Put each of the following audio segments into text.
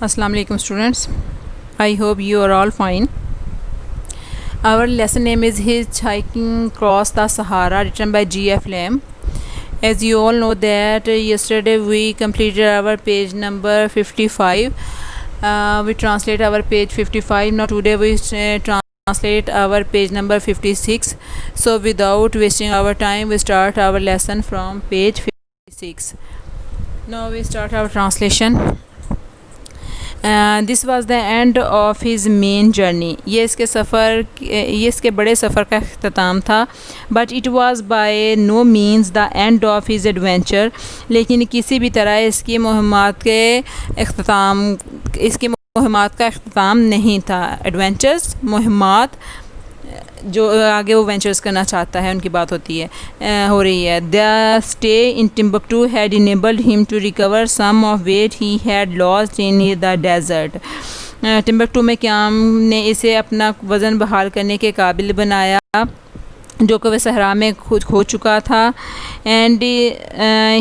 Assalamu alaikum students. I hope you are all fine. Our lesson name is Hitchhiking Across the Sahara, written by G.F. Lamb. As you all know that yesterday we completed our page number 55. We translate our page 55. Now today we translate our page number 56. So without wasting our time, we start our lesson from page 56. Now we start our translation. This was the end of his main journey. ये इसके बड़े सफ़र का अख्ताम था। But it was by no means the end of his adventure. लेकिन किसी भी तरह इसकी मुहिम्मात का अख्ताम नहीं था। एडवेंचर्स, मुहिम्मात, जो आगे वो वेंचर्स करना चाहता है उनकी बात हो रही है। The stay in Timbuktu had enabled him to recover some of weight he had lost in the desert. Timbuktu में क़याम ने इसे अपना वज़न बहाल करने के काबिल बनाया जो कि वह सहरा में खुद खो चुका था। And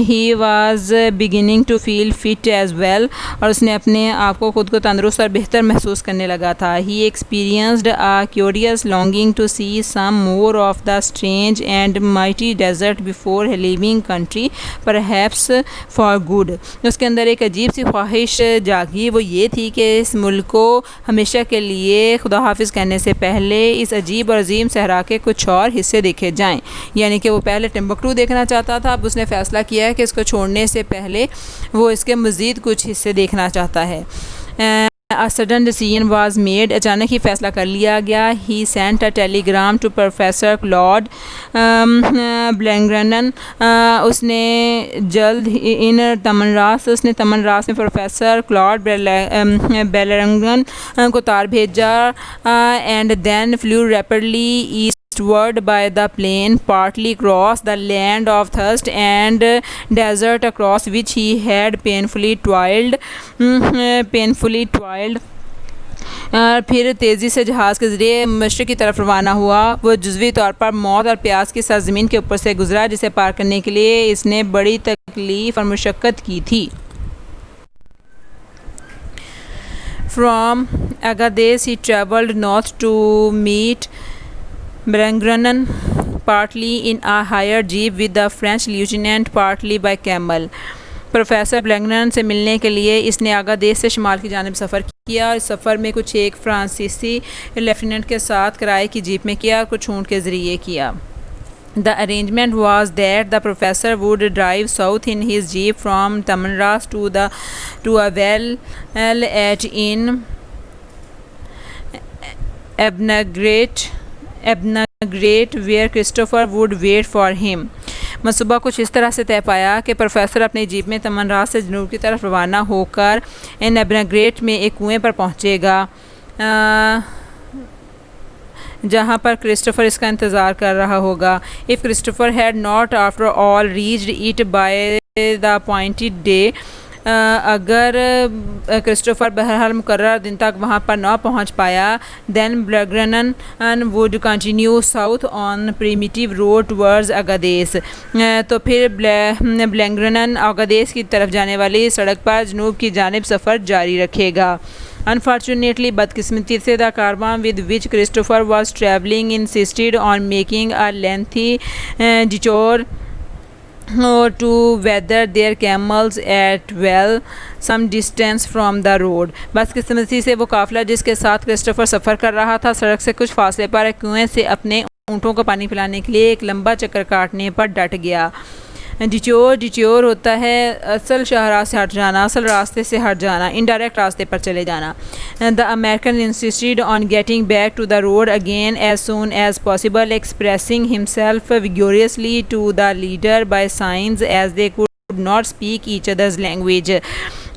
he was beginning to feel fit as well, और उसने अपने आप को खुद को तंदुरुस्त और बेहतर महसूस करने लगा था। He experienced a curious longing to see some more of the strange and mighty desert before leaving country perhaps for good. उसके अंदर एक अजीब सी ख्वाहिश जागी। वो ये थी कि इस मुल्क को हमेशा के लिए खुदा हाफिज़ कहने से पहले इस अजीब और अजीम सहरा के कुछ और हिस्से देखे जाएं। यानी कि वो पहले टिम्बकटू देखना चाहता था, अब उसने फ़ैसला किया है कि इसको छोड़ने से पहले वो इसके मज़ीद कुछ हिस्से देखना चाहता है। A sudden decision was made. अचानक ही फ़ैसला कर लिया गया। He sent a telegram to Professor Claude Blangrenen. उसने जल्द उसने तमनरास में प्रोफेसर क्लॉड बेलरंगन को तार भेजा। And then flew rapidly eastward by the plain, partly across the land of thirst and desert across which he had painfully toiled. फिर तेज़ी से जहाज़ के ज़रिए मशरिक़ की तरफ रवाना हुआ। वो जुज़वी तौर पर मौत और प्यास की सरज़मीन के ऊपर से गुज़रा जिसे पार करने के लिए इसने बड़ी तकलीफ़ और मुशक्क़त की थी। From Agadez he travelled north to meet Blangrenen, partly in a hired jeep with the French lieutenant, partly by camel. Professor Blangren से मिलने के लिए इसने आगादेश से शुमाल की जानिब सफ़र किया। इस सफ़र में कुछ एक फ्रांसीसी लेफ्टिनेंट के साथ किराए की जीप में किया और कुछ ऊँट के ज़रिए किया। The arrangement was that the professor would drive south in his jeep from Tamanrasset to a well at in Abnagret where Christopher would wait for him. मंसूबा कुछ इस तरह से तय पाया कि प्रोफेसर अपनी जीप में तमनरास से जनूब की तरफ रवाना होकर इन एबनाग्रेट में एक कुएं पर पहुंचेगा जहां पर क्रिस्टोफर इसका इंतज़ार कर रहा होगा। If Christopher had not after all reached it by the appointed day, अगर क्रिस्टोफर बहरहाल मुकर्रर दिन तक वहाँ पर ना पहुँच पाया, then Blangren would continue south on primitive road towards Agadez. तो फिर ब्लैंगरन अगादेस की तरफ जाने वाली सड़क पर जनूब की जानिब सफ़र जारी रखेगा। Unfortunately, बदकिस्मती से the Karwaan with which Christopher was travelling insisted on making a lengthy detour to weather their camels at well some distance from the road. बदकिस्मती से वो काफ़िला जिसके साथ क्रिस्टोफर सफ़र कर रहा था सड़क से कुछ फासले पर एक कुएं से अपने ऊँटों को पानी पिलाने के लिए एक लंबा चक्कर काटने पर डट गया। डिटोर होता है असल शाहराह से हट जाना, असल रास्ते से हट जाना, इनडायरेक्ट रास्ते पर चले जाना। The American insisted on getting back to the road again as soon as possible, expressing himself vigorously to the leader by signs as they could not speak each other's language.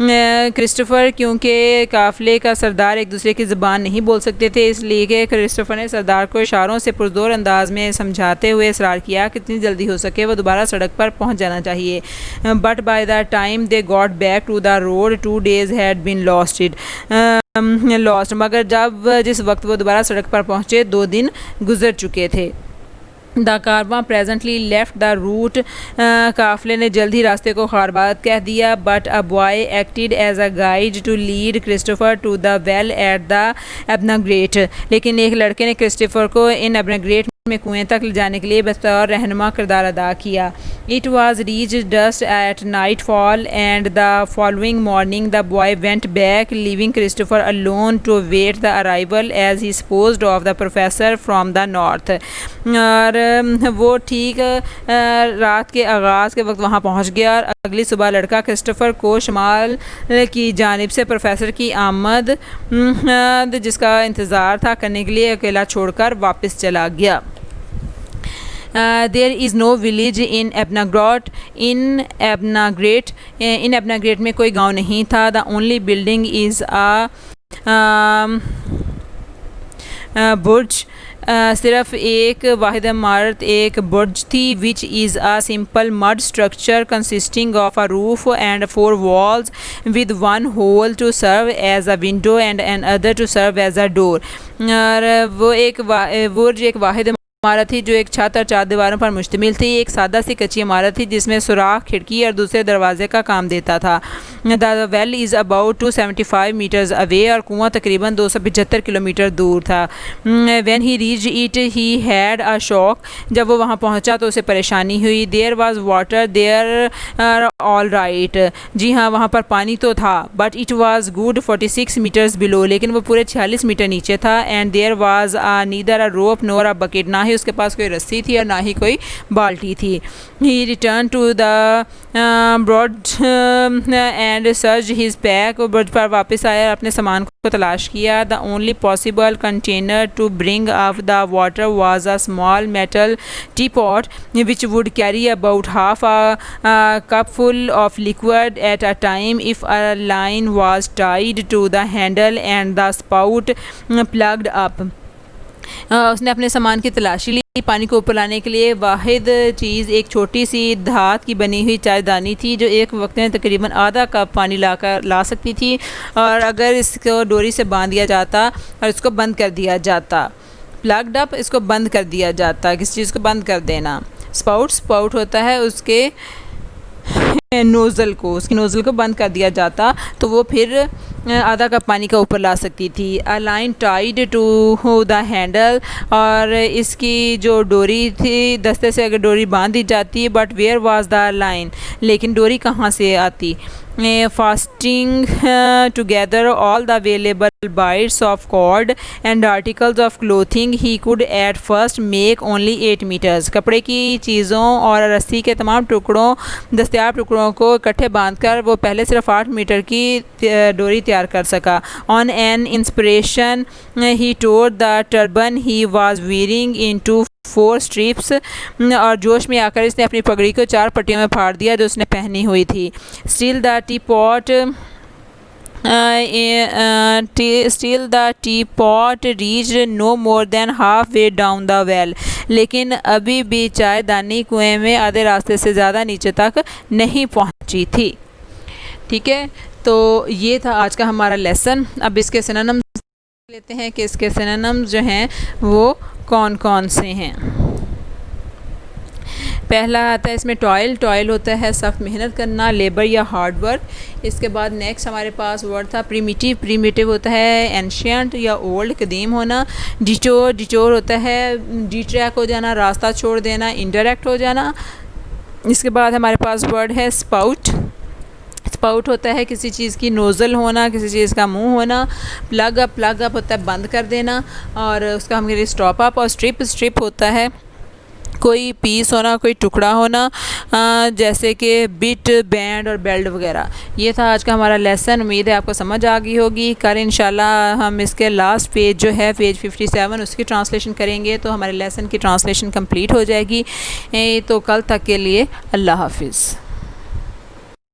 Christopher क्योंकि काफ़िले का सरदार एक दूसरे की ज़बान नहीं बोल सकते थे, इसलिए कि क्रिस्टोफर ने सरदार को इशारों से पुरजोर अंदाज में समझाते हुए इसरार किया कि जितनी जल्दी हो सके वो दोबारा सड़क पर पहुंच जाना चाहिए। But by the time they got back to the road 2 days had been lost, मगर जिस वक्त वो दोबारा सड़क पर पहुँचे 2 दिन गुजर चुके थे। The Karwaan presently left the root, काफिले ने जल्द ही रास्ते को खारबाद कह दिया। But a boy acted as a guide to lead Christopher to the well at the Abnagret, लेकिन एक लड़के ने क्रिस्टोफर को इन एबना ग्रेट में कुएं तक ले जाने के लिए बतौर रहनुमा किरदार अदा किया। It was reach just at nightfall and the following morning the boy went back leaving Christopher alone to wait the arrival as he supposed of the professor from the north. और वो ठीक रात के आगाज़ के वक्त वहाँ पहुँच गया और अगली सुबह लड़का क्रिस्टोफर को शमाल की जानिब से प्रोफेसर की आमद जिसका इंतज़ार था करने के लिए अकेला छोड़कर वापस चला गया। There is no village in Abnagret, in Abnagret में कोई गांव नहीं था। The only building is a बुर्ज, सिर्फ एक वाहिद इमारत एक बुर्ज थी। Which is a simple mud structure consisting of a roof and 4 walls with one hole to serve as a window and another to serve as a door। और वो एक बुर्ज एक वाहिद इमारत थी जो एक छत और 4 दीवारों पर मुश्तमिल थी। एक सादा सी कच्ची इमारत थी जिसमें सुराख, खिड़की और दूसरे दरवाजे का काम देता था। The well is about 275 metres away, और कुआं तकरीबन 275 किलोमीटर दूर था। When he reach it he had a shock, जब वो वहाँ पहुँचा तो उसे परेशानी हुई। There was water there all right, जी हाँ वहाँ पर पानी तो था। But it was good 46 metres below, लेकिन वो पूरे 46 मीटर नीचे था। And there was neither a rope nor a bucket, ना ही उसके पास कोई रस्सी थी और ना ही कोई बाल्टी थी। He return to the broad and search his pack, वो ब्रज पर वापस आया और अपने सामान को तलाश किया। The only possible container to bring up the water was a small metal teapot which would carry about half a cup full of liquid at a time if a line was tied to the handle and the spout plugged up. उसने अपने सामान की तलाशी ली। पानी को ऊपर लाने के लिए वाहिद चीज़ एक छोटी सी धात की बनी हुई चायदानी थी जो एक वक्त में तकरीबन आधा कप पानी ला सकती थी। और अगर इसको डोरी से बांध दिया जाता और इसको बंद कर दिया जाता, प्लग्ड अप, इसको बंद कर दिया जाता, किस चीज़ को बंद कर देना, स्पाउट होता है उसके नोज़ल को, उसकी नोज़ल को बंद कर दिया जाता तो वो फिर आधा कप पानी का ऊपर ला सकती थी। A line tied to the handle, और इसकी जो डोरी थी दस्ते से अगर डोरी बांध दी जाती, but where was the line, लेकिन डोरी कहाँ से आती। Fastening together all the available bites of cord and articles of clothing he could at first make only 8 meters। कपड़े की चीज़ों और रस्सी के तमाम टुकड़ों, दस्तियाब टुकड़ों को इकट्ठे बांधकर वो पहले सिर्फ 8 मीटर की डोरी तैयार कर सका। On an inspiration he tore the turban he was wearing into 4 strips, और जोश में आकर इसने अपनी पगड़ी को 4 पट्टियों में फाड़ दिया जो उसने पहनी हुई थी। Still the teapot reached no more than halfway down the well। लेकिन अभी भी चायदानी कुएं में आधे रास्ते से ज़्यादा नीचे तक नहीं पहुंची थी। ठीक है, तो ये था आज का हमारा लेसन। अब इसके सिनोनिम्स लेते हैं कि इसके सिनोनिम्स जो हैं वो कौन कौन से हैं। पहला आता है इसमें टॉयल होता है सख्त मेहनत करना, लेबर या हार्ड वर्क। इसके बाद नेक्स्ट हमारे पास वर्ड था प्रीमिटिव होता है एंशियंट या ओल्ड, कदीम होना। डिटोर होता है डिट्रैक हो जाना, रास्ता छोड़ देना, इनडायरेक्ट हो जाना। इसके बाद हमारे पास वर्ड है स्पाउट होता है किसी चीज़ की नोज़ल होना, किसी चीज़ का मुंह होना। प्लग अप होता है बंद कर देना, और उसका हम कहेंगे स्टॉप अप। और स्ट्रिप होता है कोई पीस होना, कोई टुकड़ा होना, जैसे कि बिट, बैंड और बेल्ट वगैरह। ये था आज का हमारा लेसन। उम्मीद है आपको समझ आ गई होगी। कल इंशाल्लाह हम इसके लास्ट पेज जो है पेज 57 उसकी ट्रांसलेशन करेंगे तो हमारे लेसन की ट्रांसलेशन कंप्लीट हो जाएगी। तो कल तक के लिए अल्लाह हाफिज़।